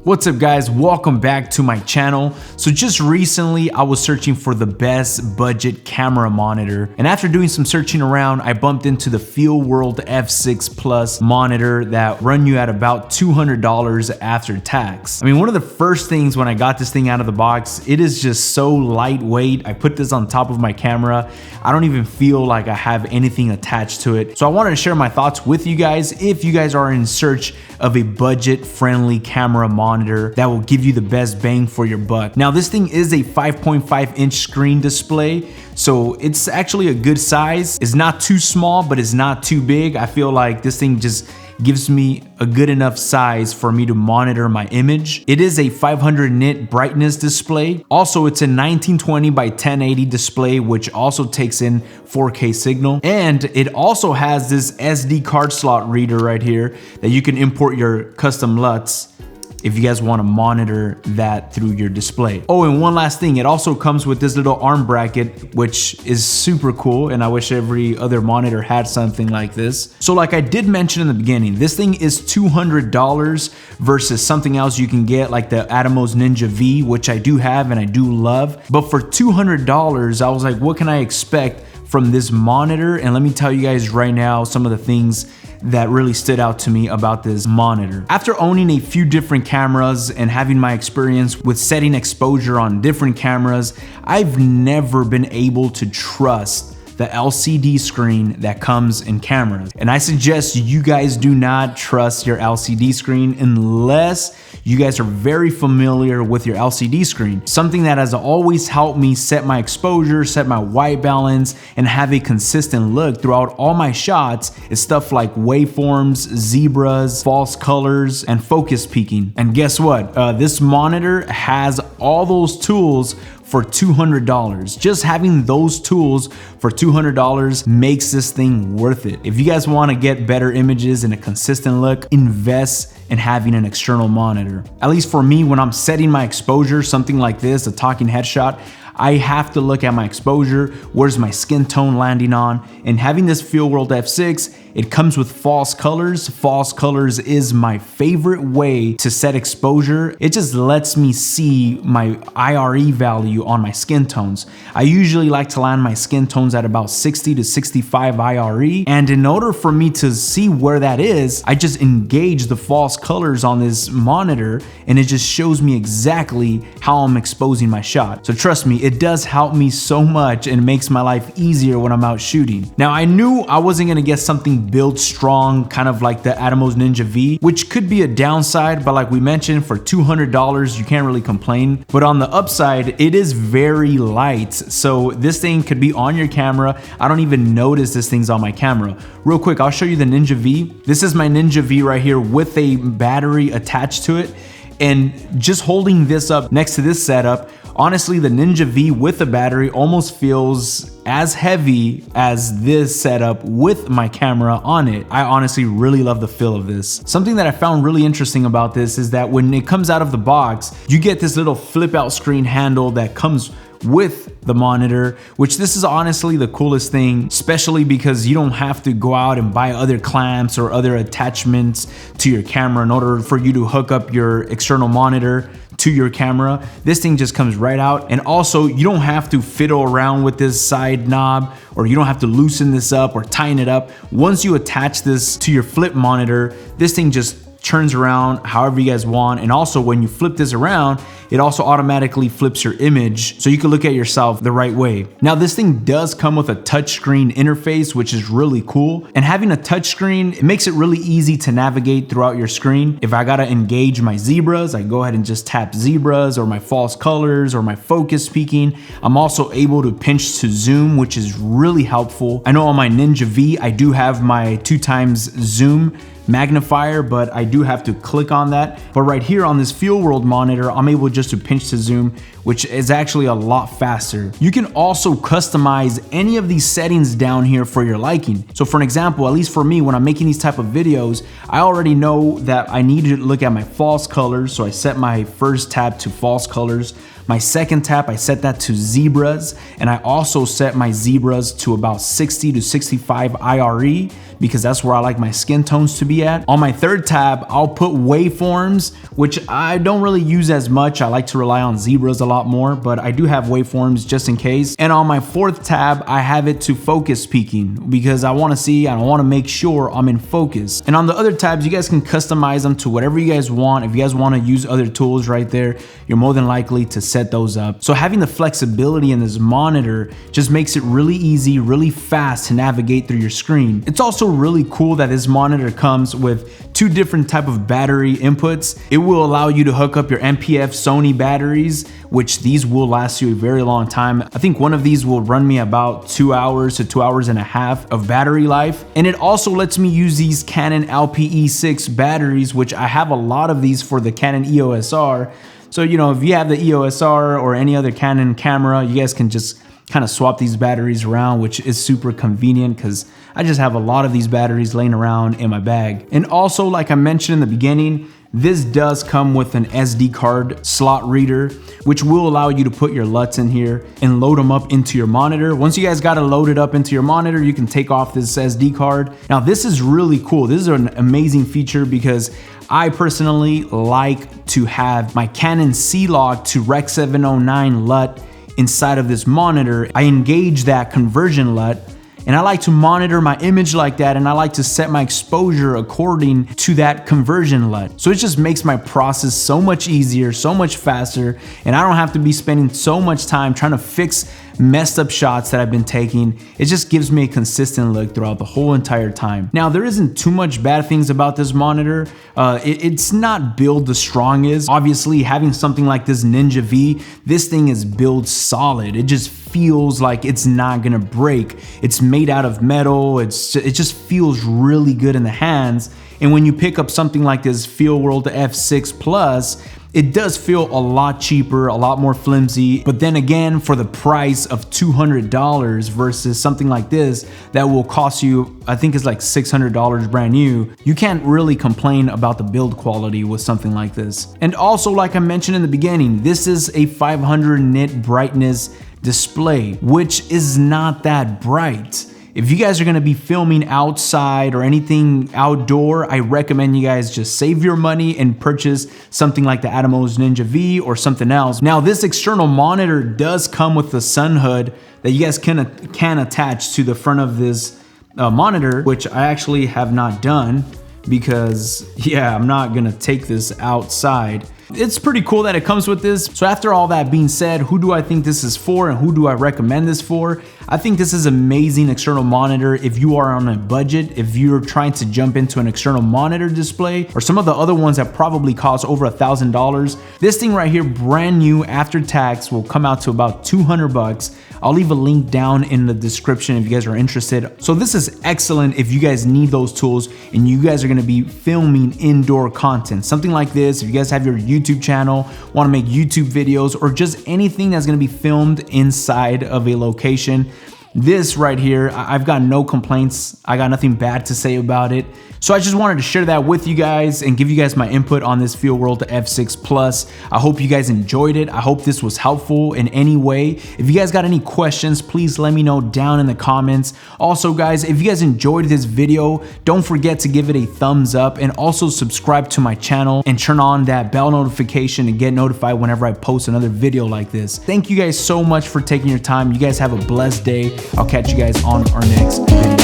What's up guys, welcome back to my channel. So just recently I was searching for the best budget camera monitor, and after doing some searching around I bumped into the Feelworld F6 Plus monitor that run you at about $200 after tax. I mean, one of the first things when I got this thing out of the box, it is just so lightweight. I put this on top of my camera, I don't even feel like I have anything attached to it. So I wanted to share my thoughts with you guys if you guys are in search of a budget friendly camera monitor that will give you the best bang for your buck. Now this thing is a 5.5 inch screen display, so it's actually a good size. It's not too small, but it's not too big. I feel like this thing just gives me a good enough size for me to monitor my image. It is a 500 nit brightness display. Also, it's a 1920 by 1080 display, which also takes in 4K signal. And it also has this SD card slot reader right here that you can import your custom LUTs if you guys want to monitor that through your display. Oh, and one last thing, it also comes with this little arm bracket, which is super cool, and I wish every other monitor had something like this. So like I did mention in the beginning, this thing is $200 versus something else you can get like the Atomos Ninja V, which I do have and I do love. But for $200, I was like, what can I expect from this monitor? And let me tell you guys right now some of the things that really stood out to me about this monitor. After owning a few different cameras and having my experience with setting exposure on different cameras, I've never been able to trust the LCD screen that comes in cameras. And I suggest you guys do not trust your LCD screen unless you guys are very familiar with your LCD screen. Something that has always helped me set my exposure, set my white balance, and have a consistent look throughout all my shots is stuff like waveforms, zebras, false colors, and focus peaking. And guess what? This monitor has all those tools for $200. Just having those tools for $200 makes this thing worth it. If you guys want to get better images and a consistent look, invest in having an external monitor. At least for me, when I'm setting my exposure, something like this, a talking headshot, I have to look at my exposure, where's my skin tone landing on, and having this Feelworld F6, it comes with false colors. False colors is my favorite way to set exposure. It just lets me see my IRE value on my skin tones. I usually like to land my skin tones at about 60 to 65 IRE, and in order for me to see where that is, I just engage the false colors on this monitor, and it just shows me exactly how I'm exposing my shot. So trust me, it does help me so much and it makes my life easier when I'm out shooting. Now I knew I wasn't gonna get something built strong, kind of like the Atomos Ninja V, which could be a downside, but like we mentioned, for $200, you can't really complain. But on the upside, it is very light. So this thing could be on your camera. I don't even notice this thing's on my camera. Real quick, I'll show you the Ninja V. This is my Ninja V right here with a battery attached to it. And just holding this up next to this setup, honestly, the Ninja V with the battery almost feels as heavy as this setup with my camera on it. I honestly really love the feel of this. Something that I found really interesting about this is that when it comes out of the box, you get this little flip out screen handle that comes with the monitor, which this is honestly the coolest thing, especially because you don't have to go out and buy other clamps or other attachments to your camera in order for you to hook up your external monitor to your camera. This thing just comes right out, and also you don't have to fiddle around with this side knob, or you don't have to loosen this up or tighten it up. Once you attach this to your flip monitor, this thing just turns around however you guys want. And also when you flip this around, it also automatically flips your image so you can look at yourself the right way. Now this thing does come with a touchscreen interface, which is really cool. And having a touchscreen, it makes it really easy to navigate throughout your screen. If I gotta engage my zebras, I go ahead and just tap zebras, or my false colors, or my focus peaking. I'm also able to pinch to zoom, which is really helpful. I know on my Ninja V, I do have my 2x zoom magnifier, but I do have to click on that. But right here on this Feelworld monitor, I'm able just to pinch to zoom, which is actually a lot faster. You can also customize any of these settings down here for your liking. So for an example, at least for me, when I'm making these type of videos, I already know that I need to look at my false colors. So I set my first tab to false colors. My second tap, I set that to zebras, and I also set my zebras to about 60 to 65 IRE because that's where I like my skin tones to be at. On my third tab, I'll put waveforms, which I don't really use as much. I like to rely on zebras a lot more, but I do have waveforms just in case. And on my fourth tab, I have it to focus peaking because I want to see and I want to make sure I'm in focus. And on the other tabs, you guys can customize them to whatever you guys want. If you guys want to use other tools right there, you're more than likely to set those up. So having the flexibility in this monitor just makes it really easy, really fast to navigate through your screen. It's also really cool that this monitor comes with two different type of battery inputs. It will allow you to hook up your MPF Sony batteries, which these will last you a very long time. I think one of these will run me about 2 hours to 2 hours and a half of battery life. And it also lets me use these Canon LPE6 batteries, which I have a lot of these for the Canon EOS R. So, you know, if you have the EOS R or any other Canon camera, you guys can just kind of swap these batteries around, which is super convenient because I just have a lot of these batteries laying around in my bag. And also, like I mentioned in the beginning, this does come with an SD card slot reader, which will allow you to put your LUTs in here and load them up into your monitor. Once you guys got it loaded up into your monitor, you can take off this SD card. Now, this is really cool. This is an amazing feature because I personally like to have my Canon C-Log to Rec 709 LUT inside of this monitor. I engage that conversion LUT, and I like to monitor my image like that, and I like to set my exposure according to that conversion LUT. So it just makes my process so much easier, so much faster, and I don't have to be spending so much time trying to fix messed up shots that I've been taking. It just gives me a consistent look throughout the whole entire time. Now, there isn't too much bad things about this monitor. It's not built the strongest. Obviously, having something like this Ninja V, this thing is built solid. It just feels like it's not gonna break. It's made out of metal. It just feels really good in the hands. And when you pick up something like this Feelworld F6 Plus, it does feel a lot cheaper, a lot more flimsy, but then again, for the price of $200 versus something like this that will cost you, I think it's like $600 brand new, you can't really complain about the build quality with something like this. And also, like I mentioned in the beginning, this is a 500 nit brightness display, which is not that bright. If you guys are gonna be filming outside or anything outdoor, I recommend you guys just save your money and purchase something like the Atomos Ninja V or something else. Now, this external monitor does come with the sun hood that you guys can attach to the front of this monitor, which I actually have not done because, yeah, I'm not gonna take this outside. It's pretty cool that it comes with this. So after all that being said, who do I think this is for and who do I recommend this for? I think this is amazing external monitor if you are on a budget, if you're trying to jump into an external monitor display or some of the other ones that probably cost over $1,000. This thing right here, brand new after tax, will come out to about 200 bucks. I'll leave a link down in the description if you guys are interested. So this is excellent if you guys need those tools and you guys are gonna be filming indoor content. Something like this, if you guys have your YouTube channel, wanna make YouTube videos, or just anything that's gonna be filmed inside of a location. This right here, I've got no complaints. I got nothing bad to say about it. So I just wanted to share that with you guys and give you guys my input on this Feelworld F6 Plus. I hope you guys enjoyed it. I hope this was helpful in any way. If you guys got any questions, please let me know down in the comments. Also guys, if you guys enjoyed this video, don't forget to give it a thumbs up and also subscribe to my channel and turn on that bell notification to get notified whenever I post another video like this. Thank you guys so much for taking your time. You guys have a blessed day. I'll catch you guys on our next video.